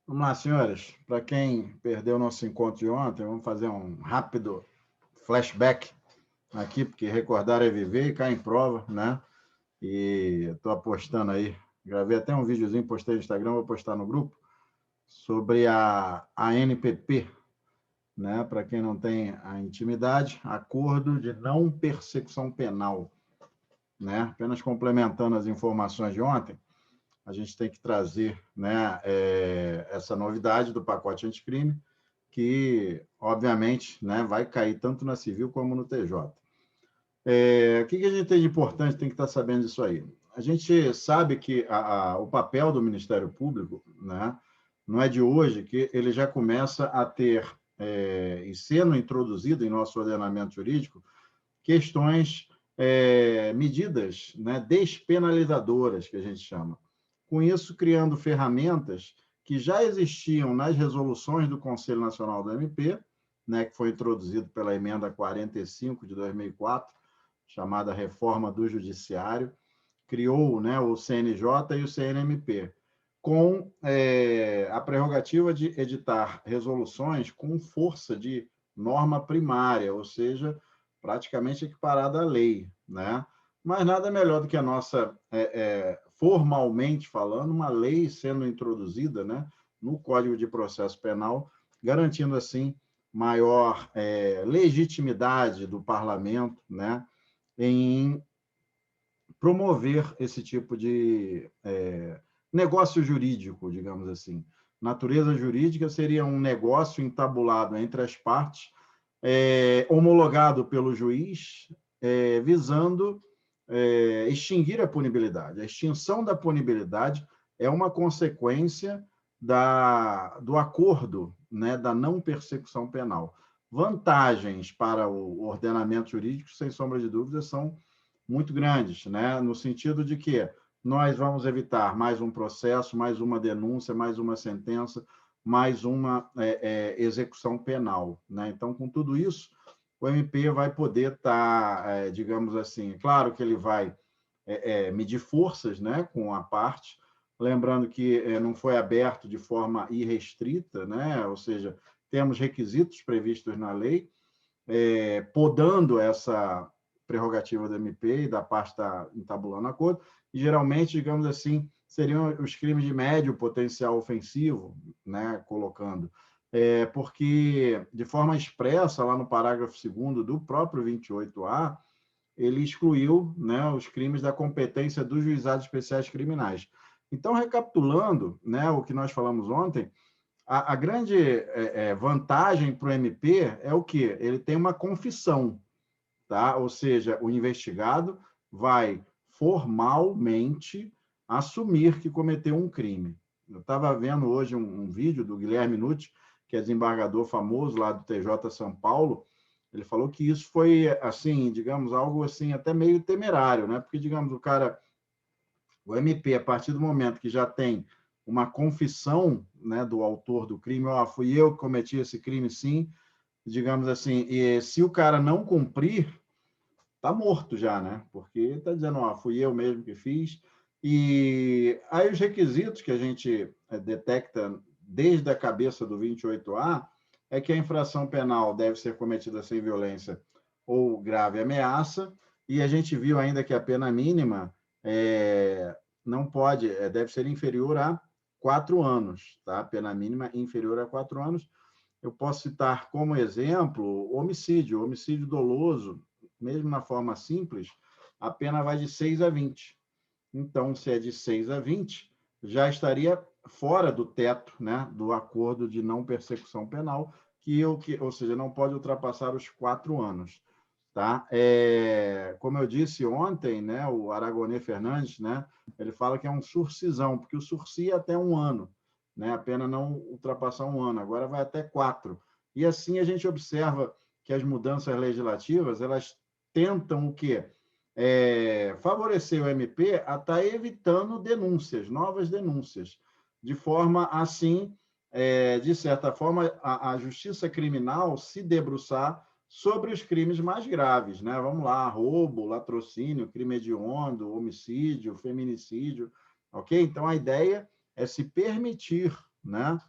Vamos lá, senhores. Para quem perdeu o nosso encontro de ontem, vamos fazer um rápido flashback aqui, porque recordar é viver e cair em prova, né? E estou apostando aí, gravei até um videozinho, postei no Instagram, vou postar no grupo, sobre a ANPP, né? Para quem não tem a intimidade, Acordo de Não Persecução Penal, né? Apenas complementando as informações de ontem, a gente tem que trazer, né, essa novidade do pacote anticrime, que, obviamente, né, vai cair tanto na civil como no TJ. O que a gente tem de importante, tem que estar sabendo disso aí? A gente sabe que o papel do Ministério Público, né, não é de hoje que ele já começa a ter, e sendo introduzido em nosso ordenamento jurídico, questões, medidas, né, despenalizadoras, que a gente chama. Com isso, criando ferramentas que já existiam nas resoluções do Conselho Nacional do MP, né, que foi introduzido pela emenda 45 de 2004, chamada Reforma do Judiciário, criou, né, o CNJ e o CNMP, com a prerrogativa de editar resoluções com força de norma primária, ou seja, praticamente equiparada à lei, né? Mas nada melhor do que a nossa, formalmente falando, uma lei sendo introduzida, né, no Código de Processo Penal, garantindo, assim, maior legitimidade do parlamento, né, em promover esse tipo de negócio jurídico, digamos assim. Natureza jurídica seria um negócio entabulado entre as partes, homologado pelo juiz, visando extinguir a punibilidade. A extinção da punibilidade é uma consequência do acordo, né, da não persecução penal. Vantagens para o ordenamento jurídico, sem sombra de dúvida, são muito grandes, né? No sentido de que nós vamos evitar mais um processo, mais uma denúncia, mais uma sentença, mais uma execução penal, né? Então, com tudo isso, o MP vai poder estar, digamos assim, claro que ele vai medir forças, né, com a parte, lembrando que não foi aberto de forma irrestrita, né? Ou seja, temos requisitos previstos na lei, podando essa prerrogativa do MP e da parte está entabulando acordo, e geralmente, digamos assim, seriam os crimes de médio potencial ofensivo, né, colocando, porque, de forma expressa, lá no parágrafo 2º do próprio 28A, ele excluiu, né, os crimes da competência dos juizados especiais criminais. Então, recapitulando, né, o que nós falamos ontem, a grande vantagem para o MP é o quê? Ele tem uma confissão, tá? Ou seja, o investigado vai formalmente assumir que cometeu um crime. Eu estava vendo hoje um vídeo do Guilherme Nutti, que é desembargador famoso lá do TJ São Paulo. Ele falou que isso foi, assim, digamos, algo assim até meio temerário, né? Porque, digamos, o MP, a partir do momento que já tem uma confissão, né, do autor do crime, ó, fui eu que cometi esse crime, sim, digamos assim, e se o cara não cumprir, tá morto já, né? Porque está dizendo, ó, fui eu mesmo que fiz. E aí os requisitos que a gente detecta desde a cabeça do 28A é que a infração penal deve ser cometida sem violência ou grave ameaça, e a gente viu ainda que a pena mínima não pode, deve ser inferior a 4 anos, tá? Pena mínima inferior a 4 anos. Eu posso citar como exemplo homicídio doloso, mesmo na forma simples, a pena vai de 6 a 20. Então, se é de 6 a 20, já estaria fora do teto, né, do acordo de não persecução penal, ou seja, não pode ultrapassar os 4 anos. Tá? Como eu disse ontem, né, o Aragonê Fernandes, né, ele fala que é um surcisão, porque o sursi é até 1 ano, né, a pena não ultrapassar 1 ano, agora vai até 4. E assim a gente observa que as mudanças legislativas, elas tentam o quê? Favorecer o MP a estar evitando denúncias, novas denúncias, de forma assim, de certa forma, a justiça criminal se debruçar sobre os crimes mais graves, né? Vamos lá, roubo, latrocínio, crime hediondo, homicídio, feminicídio, ok? Então, a ideia é se permitir, né,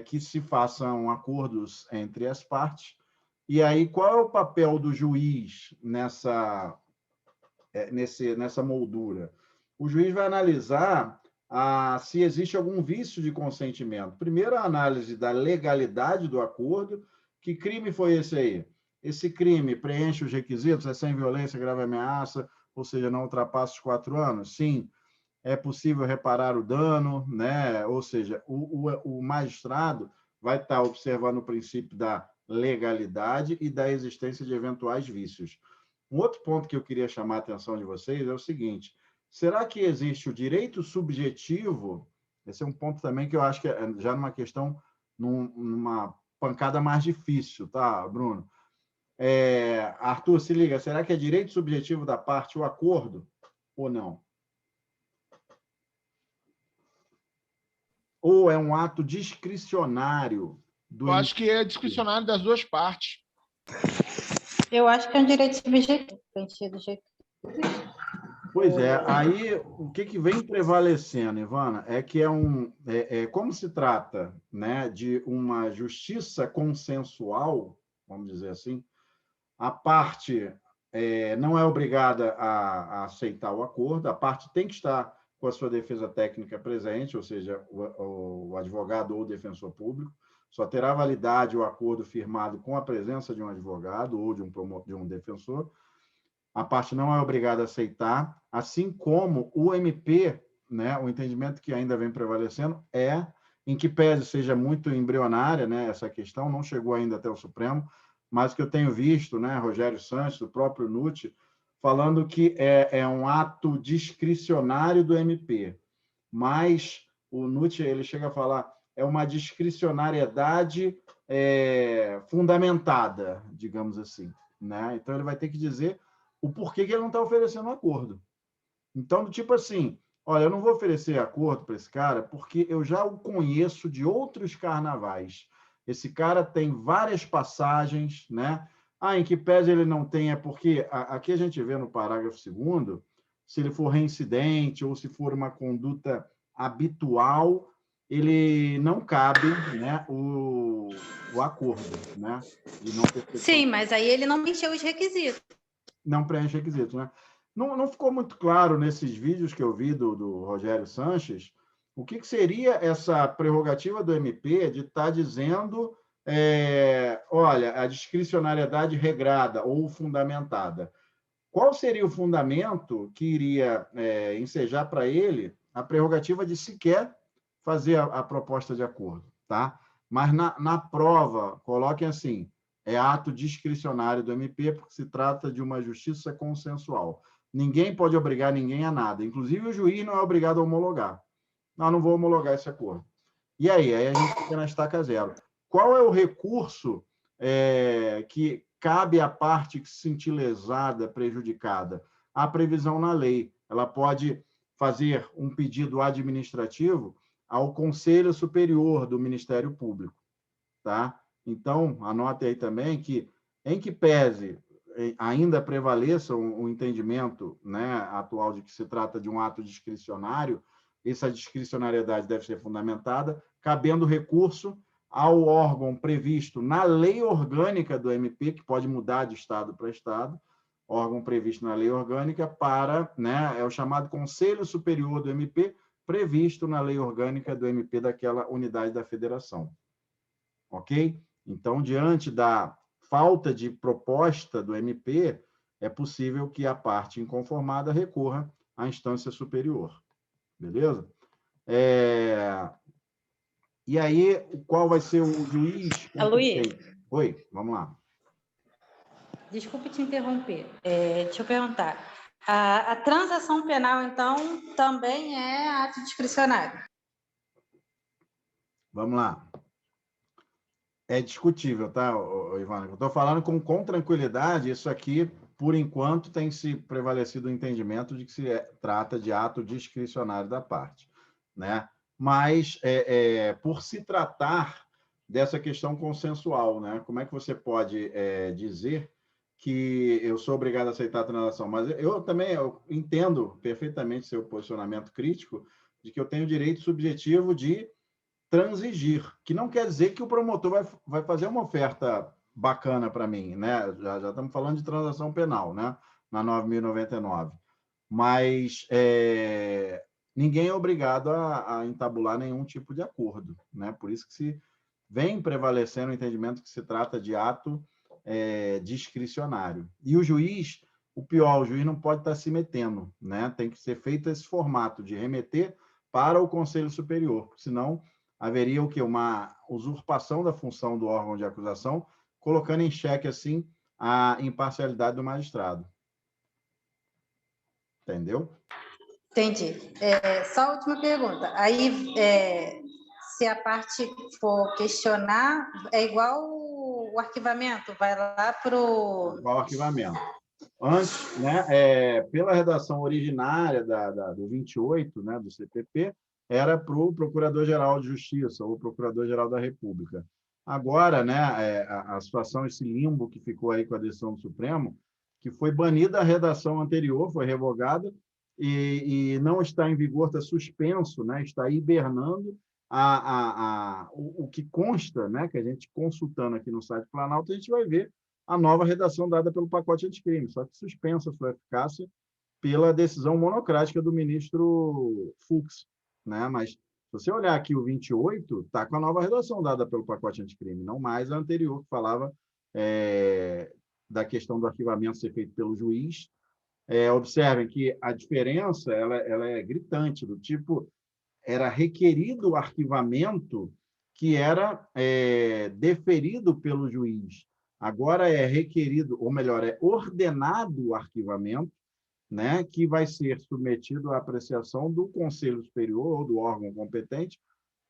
que se façam acordos entre as partes. E aí, qual é o papel do juiz nessa moldura? O juiz vai analisar se existe algum vício de consentimento. Primeiro, a análise da legalidade do acordo. Que crime foi esse aí? Esse crime preenche os requisitos? É sem violência, grave ameaça, ou seja, não ultrapassa os 4 anos? Sim. É possível reparar o dano, né? Ou seja, o magistrado vai estar observando o princípio da legalidade e da existência de eventuais vícios. Um outro ponto que eu queria chamar a atenção de vocês é o seguinte: será que existe o direito subjetivo? Esse é um ponto também que eu acho que é já numa questão, numa pancada mais difícil, tá, Bruno? Arthur, se liga, será que é direito subjetivo da parte o acordo ou não? Ou é um ato discricionário do Eu acho que é discricionário das duas partes. Eu acho que é um direito subjetivo, preenchido do jeito. Pois é, aí o que vem prevalecendo, Ivana, é que como se trata, né, de uma justiça consensual, vamos dizer assim, a parte não é obrigada a aceitar o acordo, a parte tem que estar com a sua defesa técnica presente, ou seja, o advogado ou o defensor público, só terá validade o acordo firmado com a presença de um advogado ou de um defensor. A parte não é obrigada a aceitar, assim como o MP, né, o entendimento que ainda vem prevalecendo em que pese seja muito embrionária, né, essa questão, não chegou ainda até o Supremo, mas que eu tenho visto, né, Rogério Sanches, o próprio Nutti, falando que é um ato discricionário do MP, mas o Nutti ele chega a falar é uma discricionariedade fundamentada, digamos assim, né? Então ele vai ter que dizer o porquê que ele não está oferecendo um acordo. Então, tipo assim, olha, eu não vou oferecer acordo para esse cara porque eu já o conheço de outros carnavais. Esse cara tem várias passagens, né? Em que pese ele não tem, porque aqui a gente vê no parágrafo 2º, se ele for reincidente ou se for uma conduta habitual, ele não cabe, né, o acordo, né? De não ter. Sim, mas aí ele não preencheu os requisitos. Não preenche requisitos, né? Não ficou muito claro nesses vídeos que eu vi do Rogério Sanches o que seria essa prerrogativa do MP de estar dizendo, olha, a discricionariedade regrada ou fundamentada. Qual seria o fundamento que iria ensejar para ele a prerrogativa de sequer fazer a proposta de acordo, tá? Mas na prova, coloquem assim, é ato discricionário do MP, porque se trata de uma justiça consensual. Ninguém pode obrigar ninguém a nada, inclusive o juiz não é obrigado a homologar. Não vou homologar esse acordo. E aí a gente fica na estaca zero. Qual é o recurso que cabe à parte que se sentir lesada, prejudicada? A previsão na lei. Ela pode fazer um pedido administrativo ao Conselho Superior do Ministério Público, tá? Então, anote aí também que, em que pese ainda prevaleça o entendimento, né, atual de que se trata de um ato discricionário, essa discricionariedade deve ser fundamentada, cabendo recurso ao órgão previsto na lei orgânica do MP, que pode mudar de estado para estado, órgão previsto na lei orgânica para, né, é o chamado Conselho Superior do MP, previsto na lei orgânica do MP daquela unidade da federação. Ok? Então, diante da falta de proposta do MP, é possível que a parte inconformada recorra à instância superior. Beleza? E aí, qual vai ser o juiz? Luiz. Oi, vamos lá. Desculpe te interromper. Deixa eu perguntar. A transação penal, então, também é ato discricionário? Vamos lá. É discutível, tá, Ivana? Eu estou falando com tranquilidade, isso aqui, por enquanto, tem se prevalecido o entendimento de que se trata de ato discricionário da parte, né? Mas, por se tratar dessa questão consensual, né? Como é que você pode dizer que eu sou obrigado a aceitar a transação? Mas eu também entendo perfeitamente seu posicionamento crítico de que eu tenho direito subjetivo de transigir, que não quer dizer que o promotor vai fazer uma oferta bacana para mim, né? Já estamos falando de transação penal, né? Na 9.099. Mas ninguém é obrigado a entabular nenhum tipo de acordo, né? Por isso que se vem prevalecendo o entendimento que se trata de ato discricionário. E o juiz, o pior, o juiz não pode estar se metendo, né? Tem que ser feito esse formato de remeter para o Conselho Superior, porque senão haveria o quê? Uma usurpação da função do órgão de acusação, colocando em xeque, assim, a imparcialidade do magistrado. Entendeu? Entendi. Só a última pergunta. Aí, se a parte for questionar, é igual o arquivamento? Vai lá para o... Igual arquivamento. Antes, né, pela redação originária do 28, né, do CPP, era para o Procurador-Geral de Justiça ou Procurador-Geral da República. Agora, né, a situação, esse limbo que ficou aí com a decisão do Supremo, que foi banida a redação anterior, foi revogada, e não está em vigor, está suspenso, né, está hibernando o que consta, né, que a gente consultando aqui no site Planalto, a gente vai ver a nova redação dada pelo pacote anticrime, só que suspensa sua eficácia pela decisão monocrática do ministro Fux, né? Mas se você olhar aqui o 28, está com a nova redação dada pelo pacote anticrime, não mais a anterior, que falava da questão do arquivamento ser feito pelo juiz. Observem que a diferença ela é gritante, do tipo, era requerido o arquivamento que era deferido pelo juiz. Agora é requerido, ou melhor, é ordenado o arquivamento, né, que vai ser submetido à apreciação do Conselho Superior ou do órgão competente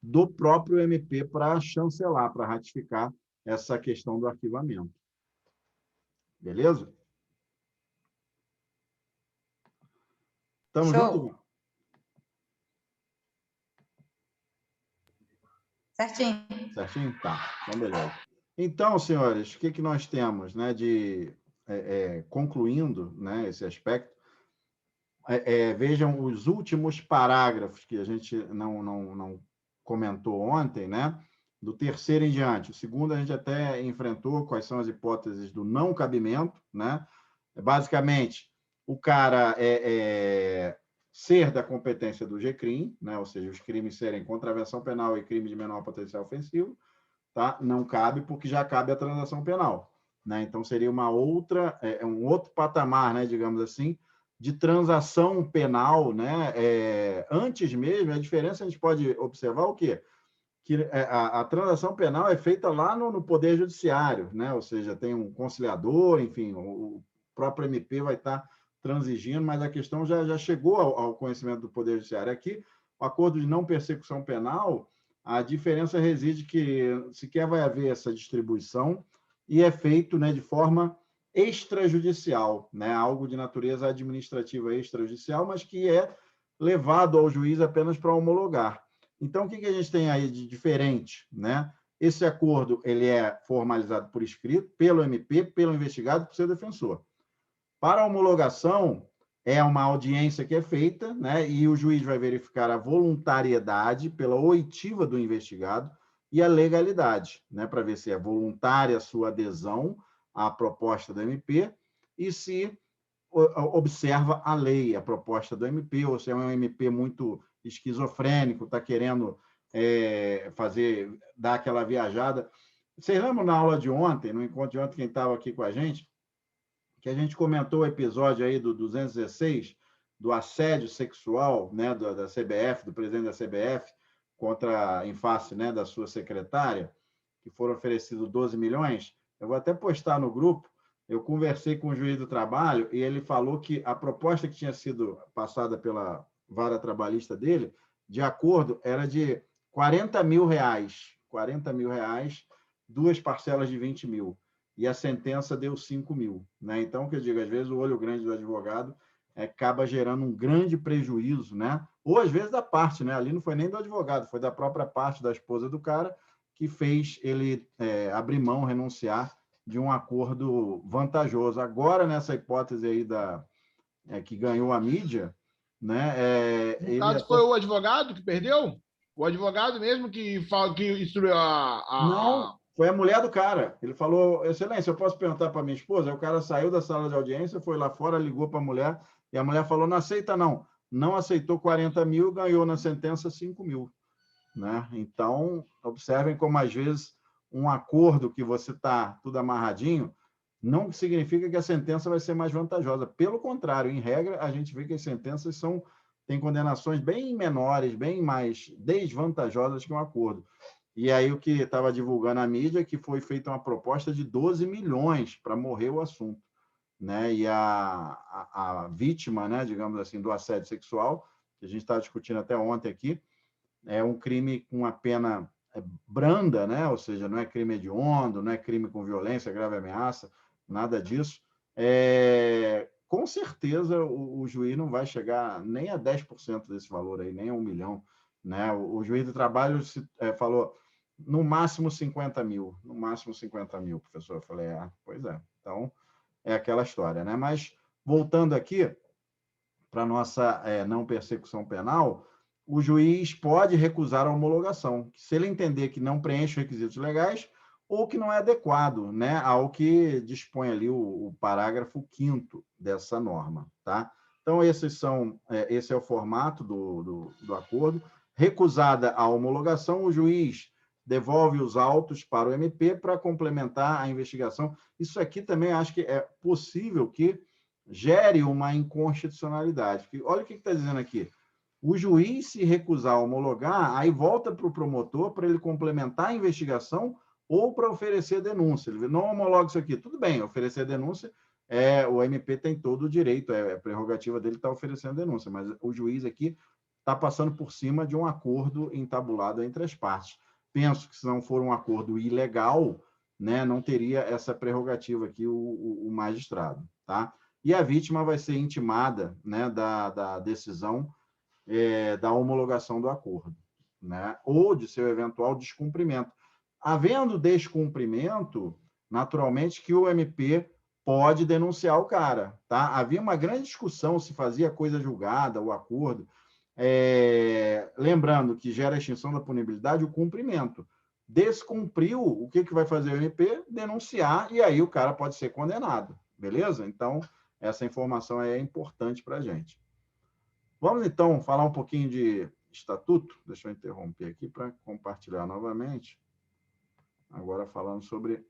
do próprio MP para chancelar, para ratificar essa questão do arquivamento. Beleza? Estamos juntos? Certinho. Certinho? Tá, então beleza. Então, senhores, o que nós temos, né, concluindo, né, esse aspecto, vejam os últimos parágrafos que a gente não comentou ontem, né, do terceiro em diante. O segundo a gente até enfrentou quais são as hipóteses do não cabimento, né? Basicamente, o cara ser da competência do GCRIM, né? Ou seja, os crimes serem contravenção penal e crime de menor potencial ofensivo, tá? Não cabe, porque já cabe a transação penal, né? Então, seria um outro patamar, né, digamos assim, de transação penal, né? Antes mesmo, a diferença a gente pode observar o quê? Que a transação penal é feita lá no Poder Judiciário, né? Ou seja, tem um conciliador, enfim, o próprio MP vai estar transigindo, mas a questão já chegou ao conhecimento do Poder Judiciário. Aqui, o acordo de não persecução penal, a diferença reside que sequer vai haver essa distribuição e é feito, né, de forma extrajudicial, né? Algo de natureza administrativa extrajudicial, mas que é levado ao juiz apenas para homologar. Então, o que a gente tem aí de diferente, né? Esse acordo ele é formalizado por escrito, pelo MP, pelo investigado, pelo seu defensor. Para a homologação, é uma audiência que é feita, né? E o juiz vai verificar a voluntariedade pela oitiva do investigado e a legalidade, né? Para ver se é voluntária a sua adesão à proposta do MP e se observa a lei, a proposta do MP, ou se é um MP muito esquizofrênico, está querendo dar aquela viajada. Vocês lembram na aula de ontem, no encontro de ontem, quem estava aqui com a gente, que a gente comentou o episódio aí do 216, do assédio sexual, né, da CBF, do presidente da CBF, em face, né, da sua secretária, que foram oferecidos 12 milhões? Eu vou até postar no grupo. Eu conversei com o juiz do trabalho e ele falou que a proposta que tinha sido passada pela vara trabalhista dele, de acordo, era de 40 mil reais. 40 mil reais, 2 parcelas de 20 mil. E a sentença deu 5 mil. Né? Então, o que eu digo, às vezes o olho grande do advogado acaba gerando um grande prejuízo, né? Ou às vezes da parte, né? Ali não foi nem do advogado, foi da própria parte da esposa do cara que fez ele abrir mão, renunciar de um acordo vantajoso. Agora, nessa hipótese aí que ganhou a mídia, né? No caso, foi o advogado que perdeu? O advogado mesmo que instruiu Não, foi a mulher do cara. Ele falou, excelência, eu posso perguntar para minha esposa? Aí o cara saiu da sala de audiência, foi lá fora, ligou para a mulher, e a mulher falou, não aceita não. Não aceitou 40 mil, ganhou na sentença 5 mil. Né? Então, observem como, às vezes, um acordo que você está tudo amarradinho, não significa que a sentença vai ser mais vantajosa. Pelo contrário, em regra, a gente vê que as sentenças têm condenações bem menores, bem mais desvantajosas que um acordo. E aí o que estava divulgando a mídia é que foi feita uma proposta de 12 milhões para morrer o assunto. Né? E a vítima, né, digamos assim, do assédio sexual, que a gente estava discutindo até ontem aqui, é um crime com uma pena branda, né? Ou seja, não é crime hediondo, não é crime com violência, grave ameaça, nada disso. Com certeza o juiz não vai chegar nem a 10% desse valor aí, nem a 1 milhão. Né? O juiz do trabalho falou no máximo 50 mil, no máximo 50 mil, professor. Eu falei, pois é. Então, é aquela história, né? Mas, voltando aqui para a nossa não persecução penal, o juiz pode recusar a homologação, se ele entender que não preenche os requisitos legais ou que não é adequado, né, ao que dispõe ali o parágrafo 5º dessa norma. Tá? Então, esse é o formato do acordo. Recusada a homologação, o juiz devolve os autos para o MP para complementar a investigação. Isso aqui também acho que é possível que gere uma inconstitucionalidade. Olha o que está dizendo aqui. O juiz, se recusar a homologar, aí volta para o promotor para ele complementar a investigação ou para oferecer denúncia. Ele não homologa isso aqui. Tudo bem, oferecer denúncia, o MP tem todo o direito, é prerrogativa dele estar oferecendo denúncia, mas o juiz aqui está passando por cima de um acordo entabulado entre as partes. Penso que se não for um acordo ilegal, né, não teria essa prerrogativa aqui o magistrado. Tá? E a vítima vai ser intimada, né, da decisão da homologação do acordo, né, ou de seu eventual descumprimento. Havendo descumprimento, naturalmente que o MP pode denunciar o cara. Tá? Havia uma grande discussão se fazia coisa julgada, o acordo. Lembrando que gera extinção da punibilidade o cumprimento. Descumpriu, o que vai fazer o MP? Denunciar, e aí o cara pode ser condenado. Beleza? Então, essa informação é importante para a gente. Vamos, então, falar um pouquinho de estatuto. Deixa eu interromper aqui para compartilhar novamente. Agora falando sobre o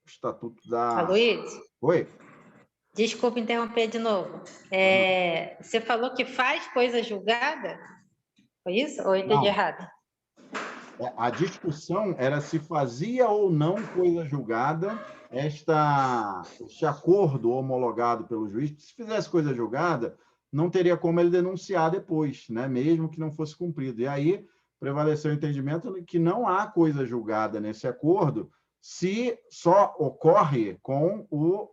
estatuto da... Luiz? Oi? Desculpa interromper de novo. Você falou que faz coisa julgada? Foi isso? Ou eu entendi errado? A discussão era se fazia ou não coisa julgada este acordo homologado pelo juiz. Se fizesse coisa julgada, não teria como ele denunciar depois, né? Mesmo que não fosse cumprido. E aí prevaleceu o entendimento que não há coisa julgada nesse acordo se só ocorre com o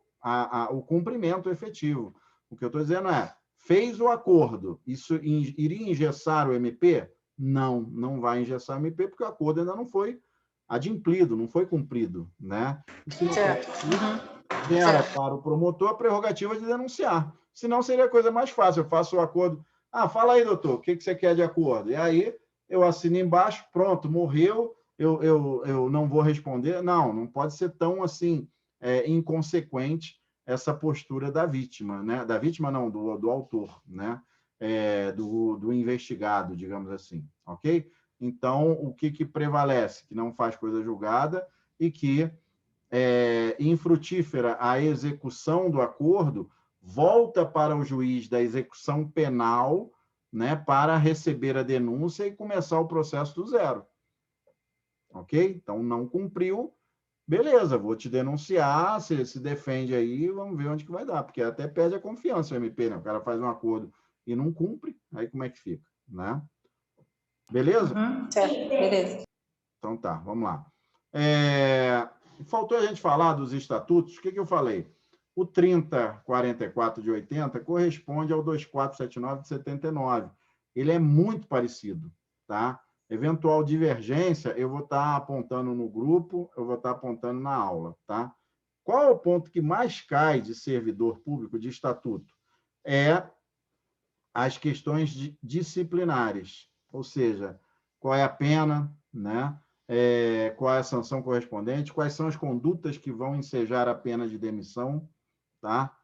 cumprimento efetivo. O que eu estou dizendo fez o acordo, isso iria engessar o MP? Não vai engessar o MP, porque o acordo ainda não foi adimplido, não foi cumprido. Né? Se não gera para o promotor a prerrogativa de denunciar. Senão seria a coisa mais fácil. Eu faço o acordo. Fala aí, doutor, o que você quer de acordo? E aí eu assino embaixo, pronto, morreu, eu não vou responder. Não pode ser tão assim inconsequente essa postura da vítima, né? Da vítima não, do autor, né? Do investigado, digamos assim, ok? Então, o que prevalece? Que não faz coisa julgada e que infrutífera a execução do acordo, volta para o juiz da execução penal, né, para receber a denúncia e começar o processo do zero. Ok? Então, não cumpriu, beleza, vou te denunciar, você se defende aí, vamos ver onde que vai dar, porque até perde a confiança o MP, né? O cara faz um acordo e não cumpre, aí como é que fica, né? Beleza? Certo, beleza. Então tá, vamos lá. Faltou a gente falar dos estatutos, o que eu falei? O 3044 de 80 corresponde ao 2479 de 79. Ele é muito parecido, tá? Eventual divergência, eu vou estar apontando no grupo, eu vou estar apontando na aula, tá? Qual é o ponto que mais cai de servidor público de estatuto? É as questões disciplinares, ou seja, qual é a pena, né? Qual é a sanção correspondente, quais são as condutas que vão ensejar a pena de demissão, tá?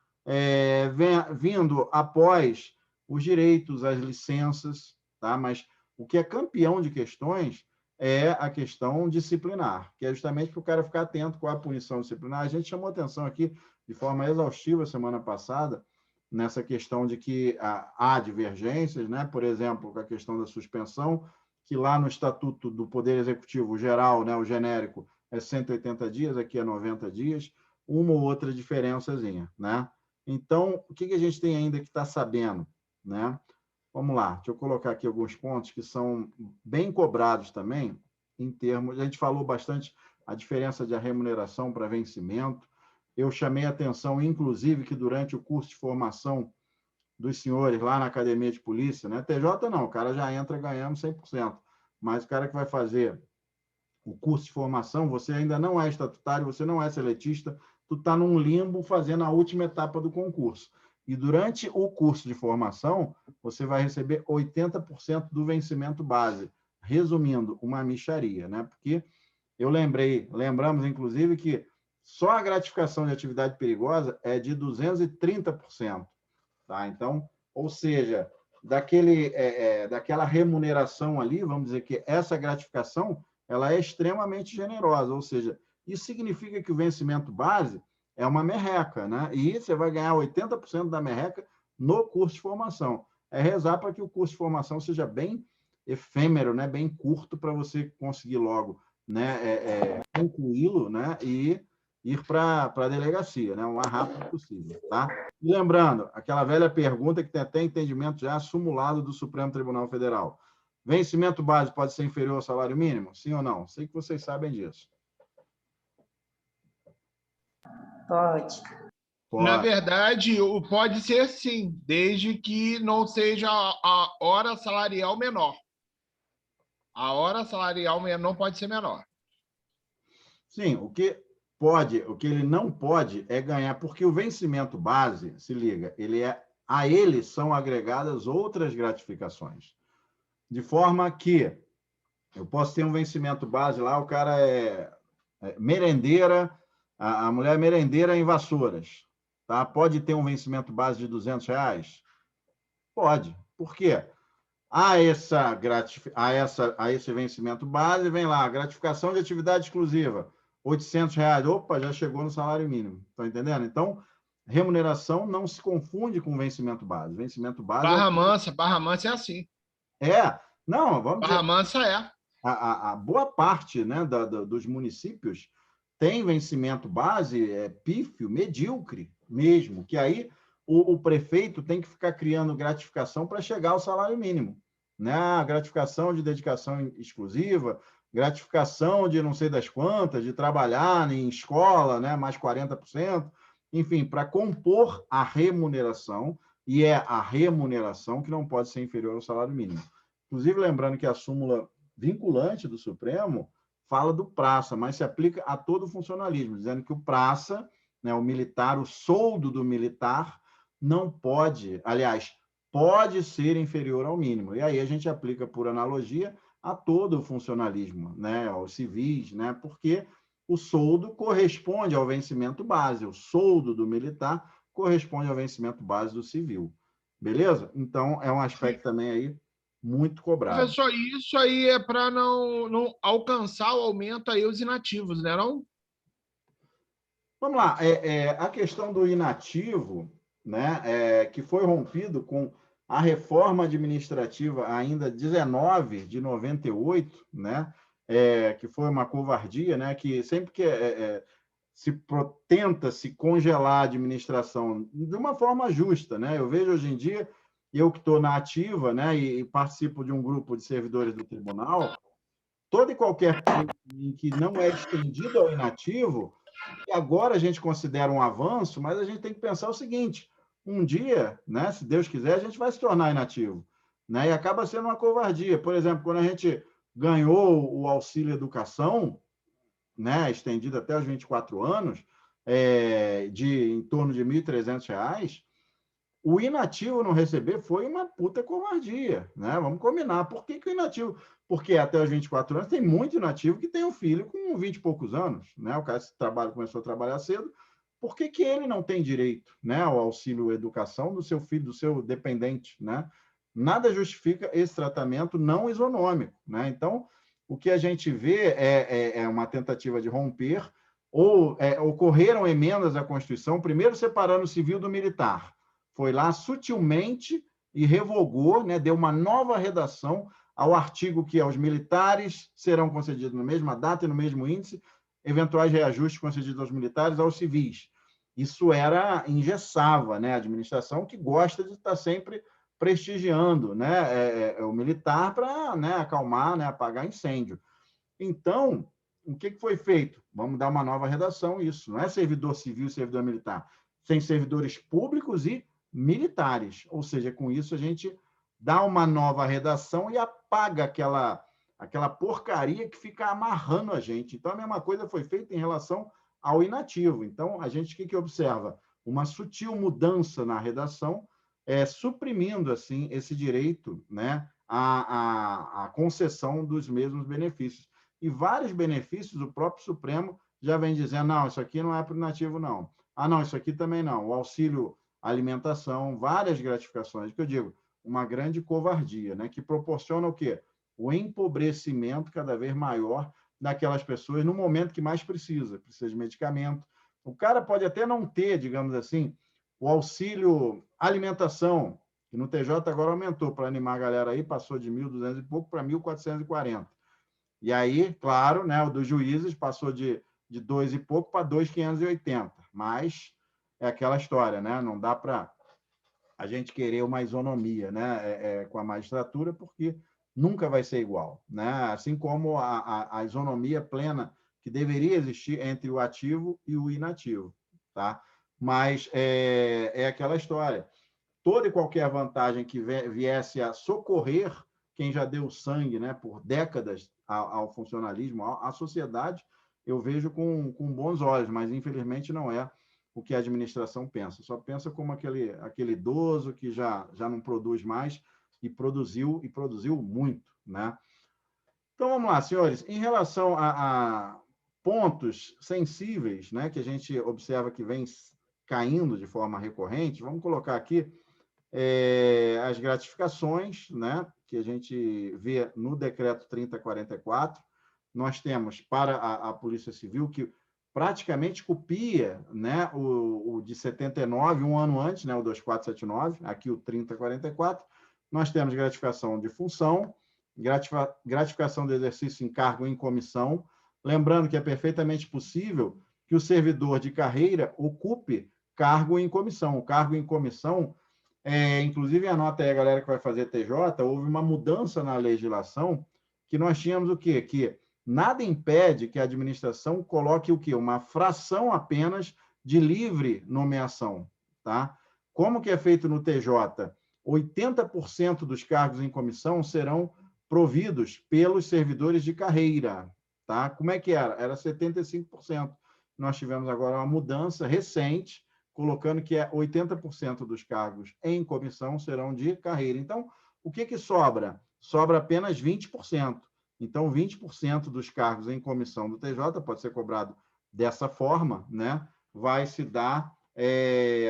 Vindo após os direitos, as licenças, tá? Mas o que é campeão de questões é a questão disciplinar, que é justamente para o cara ficar atento com a punição disciplinar. A gente chamou atenção aqui de forma exaustiva semana passada nessa questão de que há divergências, né? Por exemplo, com a questão da suspensão, que lá no Estatuto do Poder Executivo geral, né, o genérico, é 180 dias, aqui é 90 dias, uma ou outra diferençazinha, né? Então, o que a gente tem ainda que está sabendo, né? Vamos lá, deixa eu colocar aqui alguns pontos que são bem cobrados também, em termos, a gente falou bastante a diferença de remuneração para vencimento. Eu chamei a atenção, inclusive, que durante o curso de formação dos senhores lá na academia de polícia, né? TJ não, o cara já entra ganhando 100%, mas o cara que vai fazer o curso de formação, você ainda não é estatutário, você não é seletista, tu está num limbo fazendo a última etapa do concurso. E durante o curso de formação, você vai receber 80% do vencimento base. Resumindo, uma mixaria, né? Porque lembramos, inclusive, que só a gratificação de atividade perigosa é de 230%. Tá? Então, ou seja, daquela remuneração ali, vamos dizer que essa gratificação ela é extremamente generosa, ou seja, isso significa que o vencimento base é uma merreca, né? E você vai ganhar 80% da merreca no curso de formação. É rezar para que o curso de formação seja bem efêmero, né? Bem curto, para você conseguir logo, né? Concluí-lo, né? E ir para a delegacia, né? O mais rápido possível, tá? E lembrando, aquela velha pergunta que tem até entendimento já simulado do Supremo Tribunal Federal. Vencimento base pode ser inferior ao salário mínimo? Sim ou não? Sei que vocês sabem disso. Pode. Na verdade, pode ser sim, desde que não seja a hora salarial menor. A hora salarial não pode ser menor. Sim, o que ele não pode é ganhar, porque o vencimento base, se liga, a ele são agregadas outras gratificações. De forma que eu posso ter um vencimento base lá, o cara é merendeira, a mulher é merendeira em Vassouras. Tá? Pode ter um vencimento base de R$200? Pode. Por quê? A esse vencimento base, vem lá, gratificação de atividade exclusiva, R$800. Opa, já chegou no salário mínimo. Estão entendendo? Então, remuneração não se confunde com vencimento base. Vencimento base Barra Mansa é assim. Não, vamos dizer. Barra Mansa é. A boa parte, né, dos municípios tem vencimento base pífio, medíocre mesmo, que aí o prefeito tem que ficar criando gratificação para chegar ao salário mínimo. Né? Gratificação de dedicação exclusiva, gratificação de não sei das quantas, de trabalhar em escola, né? Mais 40%, enfim, para compor a remuneração, e é a remuneração que não pode ser inferior ao salário mínimo. Inclusive, lembrando que a súmula vinculante do Supremo fala do praça, mas se aplica a todo o funcionalismo, dizendo que o praça, né, o militar, o soldo do militar, não pode, aliás, pode ser inferior ao mínimo. E aí a gente aplica, por analogia, a todo o funcionalismo, né, aos civis, né, porque o soldo corresponde ao vencimento base, o soldo do militar corresponde ao vencimento base do civil. Beleza? Então, é um aspecto também aí muito cobrado. Professor, isso aí é para não alcançar o aumento aí os inativos, né, não? Vamos lá. A questão do inativo, né, que foi rompido com a reforma administrativa ainda 19 de 98, né, que foi uma covardia, né, que sempre que tenta se congelar a administração de uma forma justa, né? Eu vejo hoje em dia, eu que estou na ativa, né, e participo de um grupo de servidores do tribunal, todo e qualquer crime em que não é estendido ao inativo, e agora a gente considera um avanço, mas a gente tem que pensar o seguinte: um dia, né, se Deus quiser, a gente vai se tornar inativo, né? E acaba sendo uma covardia. Por exemplo, quando a gente ganhou o auxílio educação, né, estendido até os 24 anos, em torno de R$ 1.300, O inativo não receber foi uma puta covardia, né? Vamos combinar. Por que o inativo? Porque até os 24 anos tem muito inativo que tem um filho com 20 e poucos anos, né? O cara começou a trabalhar cedo. Por que ele não tem direito, né, ao auxílio educação do seu filho, do seu dependente, né? Nada justifica esse tratamento não isonômico, né? Então, o que a gente vê é uma tentativa de romper, ou ocorreram emendas à Constituição, primeiro separando o civil do militar. Foi lá sutilmente e revogou, né, deu uma nova redação ao artigo que aos militares serão concedidos na mesma data e no mesmo índice, eventuais reajustes concedidos aos militares aos civis. Isso engessava, né, a administração, que gosta de estar sempre prestigiando, né, o militar para, né, acalmar, né, apagar incêndio. Então, o que foi feito? Vamos dar uma nova redação, isso. Não é servidor civil e servidor militar. Tem servidores públicos e militares. Ou seja, com isso a gente dá uma nova redação e apaga aquela porcaria que fica amarrando a gente. Então, a mesma coisa foi feita em relação ao inativo. Então, a gente o que observa? Uma sutil mudança na redação, suprimindo, assim, esse direito, né, à concessão dos mesmos benefícios. E vários benefícios, o próprio Supremo já vem dizendo, não, isso aqui não é para o inativo, não. Ah, não, isso aqui também não. O auxílio alimentação, várias gratificações, que eu digo, uma grande covardia, né, que proporciona o quê? O empobrecimento cada vez maior daquelas pessoas no momento que mais precisa de medicamento. O cara pode até não ter, digamos assim, o auxílio alimentação, que no TJ agora aumentou para animar a galera aí, passou de 1.200 e pouco para 1.440. E aí, claro, né, o dos juízes passou de 2 e pouco para 2.580. Mas é aquela história, né? Não dá para a gente querer uma isonomia, né, com a magistratura, porque nunca vai ser igual, né? Assim como a isonomia plena que deveria existir entre o ativo e o inativo, tá? Mas é aquela história. Toda e qualquer vantagem que viesse a socorrer quem já deu sangue, né, por décadas ao funcionalismo, à sociedade, eu vejo com bons olhos, mas infelizmente não é o que a administração pensa. Só pensa como aquele idoso que já não produz mais e produziu muito, né? Então, vamos lá, senhores. Em relação a pontos sensíveis, né, que a gente observa que vem caindo de forma recorrente, vamos colocar aqui as gratificações, né, que a gente vê no decreto 3044. Nós temos para a Polícia Civil, que praticamente copia, né, o de 79, um ano antes, né, o 2479, aqui o 3044. Nós temos gratificação de função, gratificação do exercício em cargo em comissão, lembrando que é perfeitamente possível que o servidor de carreira ocupe cargo em comissão. O cargo em comissão, inclusive, anota aí a galera que vai fazer TJ, houve uma mudança na legislação que nós tínhamos o quê? Que nada impede que a administração coloque o quê? Uma fração apenas de livre nomeação, tá? Como que é feito no TJ? 80% dos cargos em comissão serão providos pelos servidores de carreira, tá? Como é que era? Era 75%. Nós tivemos agora uma mudança recente, colocando que 80% dos cargos em comissão serão de carreira. Então, o que sobra? Sobra apenas 20%. Então, 20% dos cargos em comissão do TJ pode ser cobrado dessa forma, né? Vai se dar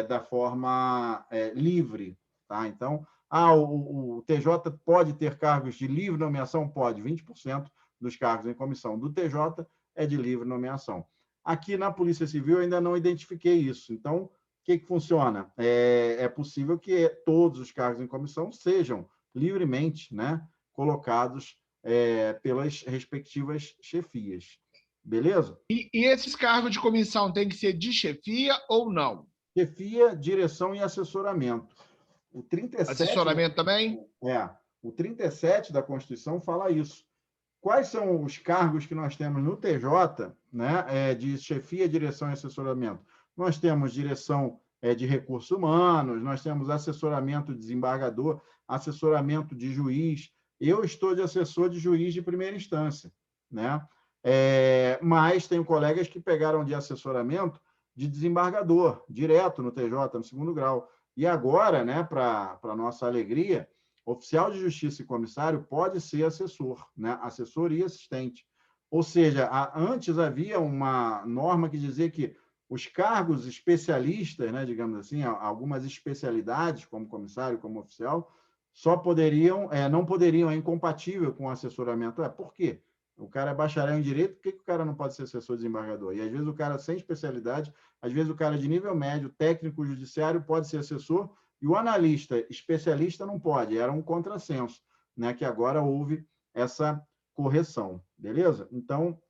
da forma livre, tá? Então, o TJ pode ter cargos de livre nomeação? Pode. 20% dos cargos em comissão do TJ é de livre nomeação. Aqui na Polícia Civil eu ainda não identifiquei isso. Então, o que funciona? É possível que todos os cargos em comissão sejam livremente, né, colocados pelas respectivas chefias. Beleza? E esses cargos de comissão têm que ser de chefia ou não? Chefia, direção e assessoramento. O 37, assessoramento também? O 37 da Constituição fala isso. Quais são os cargos que nós temos no TJ, né, de chefia, direção e assessoramento? Nós temos direção de recursos humanos, nós temos assessoramento de desembargador, assessoramento de juiz. Eu estou de assessor de juiz de primeira instância, né? Mas tenho colegas que pegaram de assessoramento de desembargador, direto no TJ, no segundo grau. E agora, né, para nossa alegria, oficial de justiça e comissário pode ser assessor, né, assessor e assistente. Ou seja, antes havia uma norma que dizia que os cargos especialistas, né, digamos assim, algumas especialidades, como comissário, como oficial, só poderiam, não poderiam, é incompatível com o assessoramento. Por quê? O cara é bacharel em direito, por que o cara não pode ser assessor desembargador? E às vezes o cara sem especialidade, às vezes o cara de nível médio, técnico judiciário, pode ser assessor, e o analista especialista não pode. Era um contrassenso, né, que agora houve essa correção, beleza? Então,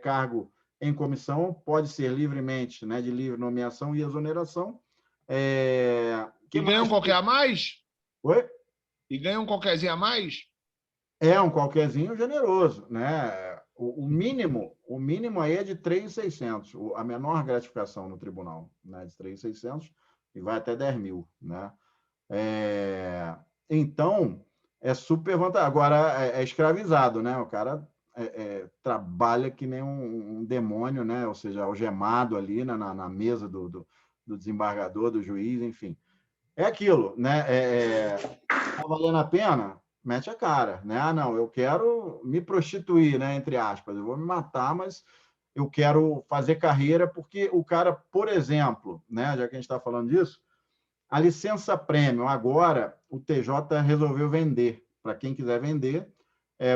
cargo em comissão pode ser livremente, né, de livre nomeação e exoneração. E ganha um qualquer a mais? Oi? E ganha um qualquerzinho a mais? É um qualquerzinho generoso, né? O mínimo aí é de 3.600, a menor gratificação no tribunal, né? De 3.600 e vai até 10 mil, né? Então, é super vantajoso. Agora, é escravizado, né? O cara trabalha que nem um demônio, né? Ou seja, algemado ali na mesa do desembargador, do juiz, enfim. É aquilo, né? Tá valendo a pena? Mete a cara, né? Ah, não, eu quero me prostituir, né? Entre aspas, eu vou me matar, mas eu quero fazer carreira, porque o cara, por exemplo, né? Já que a gente está falando disso, a licença premium, agora o TJ resolveu vender. Para quem quiser vender,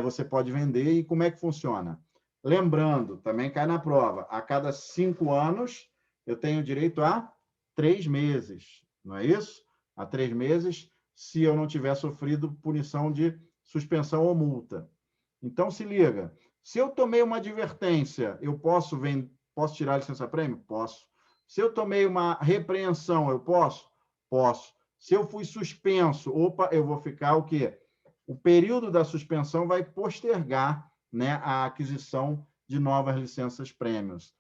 você pode vender. E como é que funciona? Lembrando, também cai na prova, a cada 5 anos eu tenho direito a 3 meses, não é isso? A 3 meses, se eu não tiver sofrido punição de suspensão ou multa. Então, se liga, se eu tomei uma advertência, eu posso tirar a licença prêmio? Posso. Se eu tomei uma repreensão, eu posso? Posso. Se eu fui suspenso, eu vou ficar o quê? O período da suspensão vai postergar, né, a aquisição de novas licenças prêmios.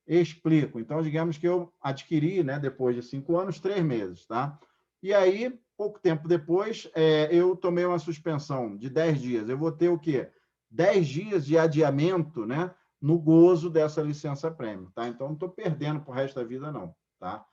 Explico. Então, digamos que eu adquiri, né, depois de 5 anos, 3 meses, tá? E aí, pouco tempo depois, eu tomei uma suspensão de 10 dias. Eu vou ter o quê? 10 dias de adiamento, né, no gozo dessa licença prêmio, tá? Então, não estou perdendo para o resto da vida, não, tá?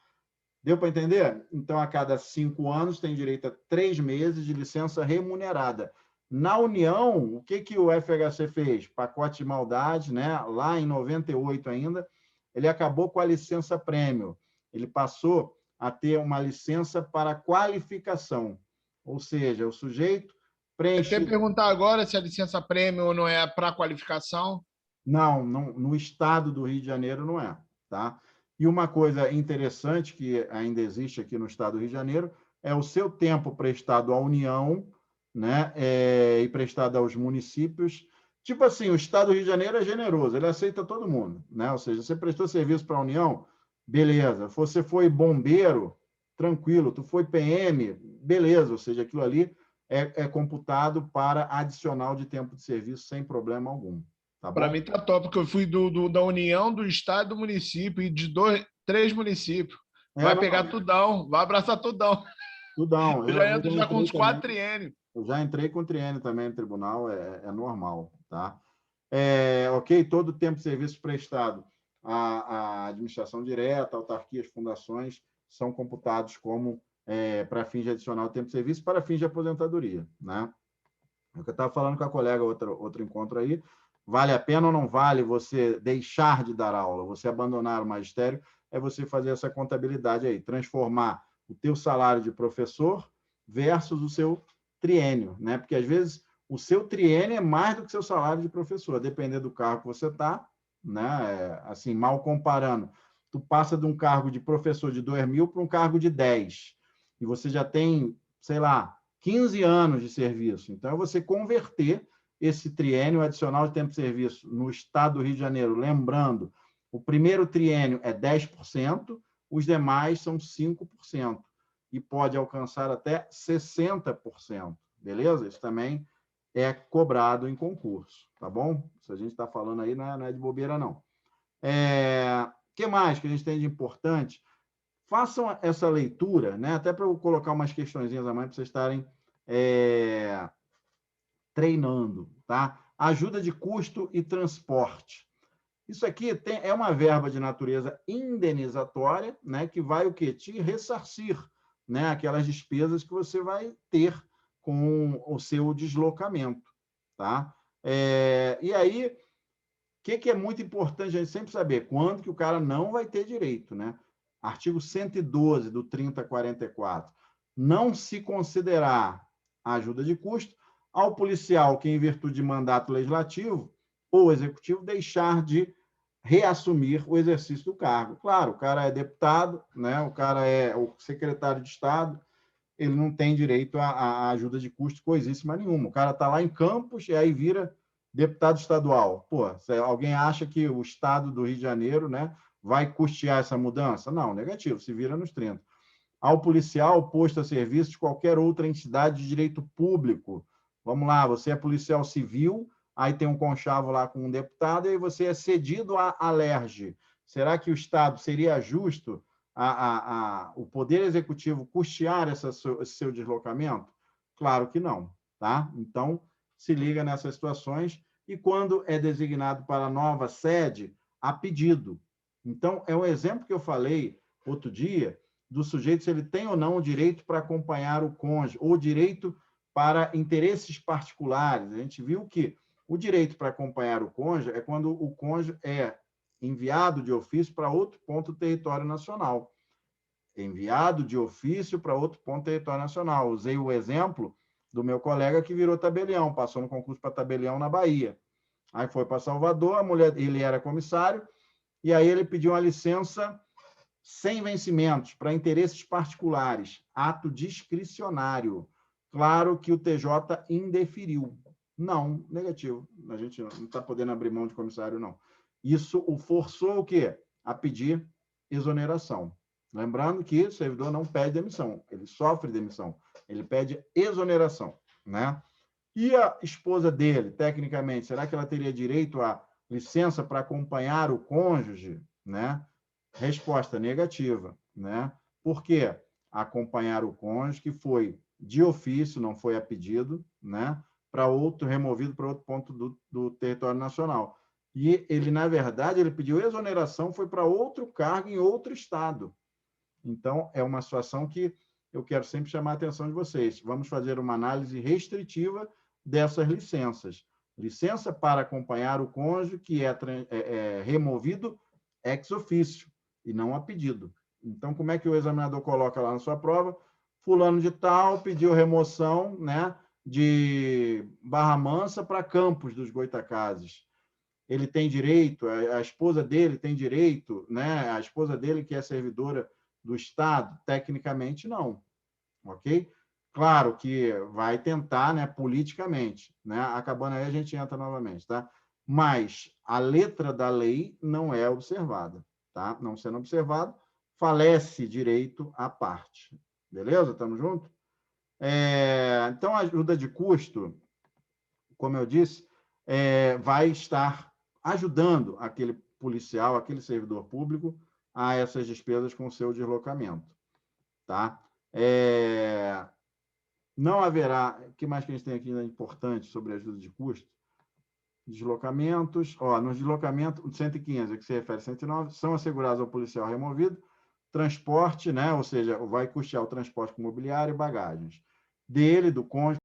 Deu para entender? Então, a cada 5 anos, tem direito a 3 meses de licença remunerada. Na União, o que o FHC fez? Pacote de maldade, né? Lá em 98 ainda, ele acabou com a licença prêmio. Ele passou a ter uma licença para qualificação. Ou seja, o sujeito preenche... Até perguntar agora se a licença prêmio não é para qualificação. Não, no estado do Rio de Janeiro não é, tá? E uma coisa interessante que ainda existe aqui no estado do Rio de Janeiro é o seu tempo prestado à União, né, e prestado aos municípios. Tipo assim, o estado do Rio de Janeiro é generoso, ele aceita todo mundo, né? Ou seja, você prestou serviço para a União, beleza. Você foi bombeiro, tranquilo. Tu foi PM, beleza. Ou seja, aquilo ali é computado para adicional de tempo de serviço sem problema algum. Tá Para bom? mim tá top, porque eu fui da União, do Estado, do município, e de 3 municípios. Vai pegar tudão, vai abraçar tudão. Tudão. Eu já entro já com uns 4 triênios. Eu já entrei com triênio também no tribunal, é normal, tá? Ok, todo o tempo de serviço prestado à administração direta, autarquias, fundações, são computados como para fins de adicional tempo de serviço para fins de aposentadoria, né? É o que eu estava falando com a colega, outro encontro aí. Vale a pena ou não vale você deixar de dar aula, você abandonar o magistério, é você fazer essa contabilidade aí, transformar o teu salário de professor versus o seu triênio, né? Porque às vezes o seu triênio é mais do que o seu salário de professor, dependendo do cargo que você está, né? Assim, mal comparando, tu passa de um cargo de professor de 2 mil para um cargo de 10, e você já tem, sei lá, 15 anos de serviço. Então, é você converter esse triênio adicional de tempo de serviço no estado do Rio de Janeiro. Lembrando, o primeiro triênio é 10%, os demais são 5%, e pode alcançar até 60%, beleza? Isso também é cobrado em concurso, tá bom? Se a gente está falando aí, não é de bobeira, não. Que mais que a gente tem de importante? Façam essa leitura, né? Até para eu colocar umas questõezinhas a mais para vocês estarem treinando, tá? Ajuda de custo e transporte. Isso aqui é uma verba de natureza indenizatória, né? Que vai o quê? Te ressarcir né, aquelas despesas que você vai ter com o seu deslocamento, tá? E aí, o que é muito importante a gente sempre saber? Quando que o cara não vai ter direito, né? Artigo 112 do 3044. Não se considerar a ajuda de custo ao policial que, em virtude de mandato legislativo ou executivo, deixar de reassumir o exercício do cargo. Claro, o cara é deputado, né? O cara é o secretário de Estado, ele não tem direito à ajuda de custo coisíssima nenhuma. O cara está lá em Campos e aí vira deputado estadual. Pô, se alguém acha que o Estado do Rio de Janeiro, né, vai custear essa mudança? Não, negativo, se vira nos 30. Ao policial posto a serviço de qualquer outra entidade de direito público. Vamos lá, você é policial civil, aí tem um conchavo lá com um deputado, e aí você é cedido à Alerj. Será que o Estado seria justo o Poder Executivo custear esse seu deslocamento? Claro que não, tá? Então, se liga nessas situações, e quando é designado para a nova sede, a pedido. Então, é um exemplo que eu falei outro dia, do sujeito se ele tem ou não o direito para acompanhar o cônjuge, ou direito para interesses particulares. A gente viu que o direito para acompanhar o cônjuge é quando o cônjuge é enviado de ofício para outro ponto do território nacional. Enviado de ofício para outro ponto do território nacional. Usei o exemplo do meu colega que virou tabelião, passou no concurso para tabelião na Bahia. Aí foi para Salvador, a mulher, ele era comissário, e aí ele pediu uma licença sem vencimentos, para interesses particulares, ato discricionário. Claro que o TJ indeferiu. Não, negativo. A gente não está podendo abrir mão de comissário, não. Isso o forçou o quê? A pedir exoneração. Lembrando que o servidor não pede demissão, ele sofre demissão, ele pede exoneração, né? E a esposa dele, tecnicamente, será que ela teria direito à licença para acompanhar o cônjuge, né? Resposta negativa, né? Por quê? Acompanhar o cônjuge que foi de ofício, não foi a pedido, né? Para outro, removido para outro ponto do território nacional. E ele, na verdade, ele pediu exoneração, foi para outro cargo em outro estado. Então, é uma situação que eu quero sempre chamar a atenção de vocês. Vamos fazer uma análise restritiva dessas licenças. Licença para acompanhar o cônjuge que é removido ex officio e não a pedido. Então, como é que o examinador coloca lá na sua prova? Fulano de tal pediu remoção, né, de Barra Mansa para Campos dos Goitacazes. Ele tem direito, a esposa dele tem direito, né, a esposa dele que é servidora do Estado? Tecnicamente, não. Ok? Claro que vai tentar, né, politicamente, né? Acabando aí, a gente entra novamente, tá? Mas a letra da lei não é observada, tá? Não sendo observado, falece direito à parte. Beleza? Estamos juntos? Então, a ajuda de custo, como eu disse, vai estar ajudando aquele policial, aquele servidor público a essas despesas com o seu deslocamento, tá? Não haverá... O que mais que a gente tem aqui importante sobre a ajuda de custo? Deslocamentos. Nos deslocamentos, 115, que se refere a 109, são assegurados ao policial removido, transporte, né? Ou seja, vai custear o transporte com mobiliário e bagagens. Dele, do cônjuge,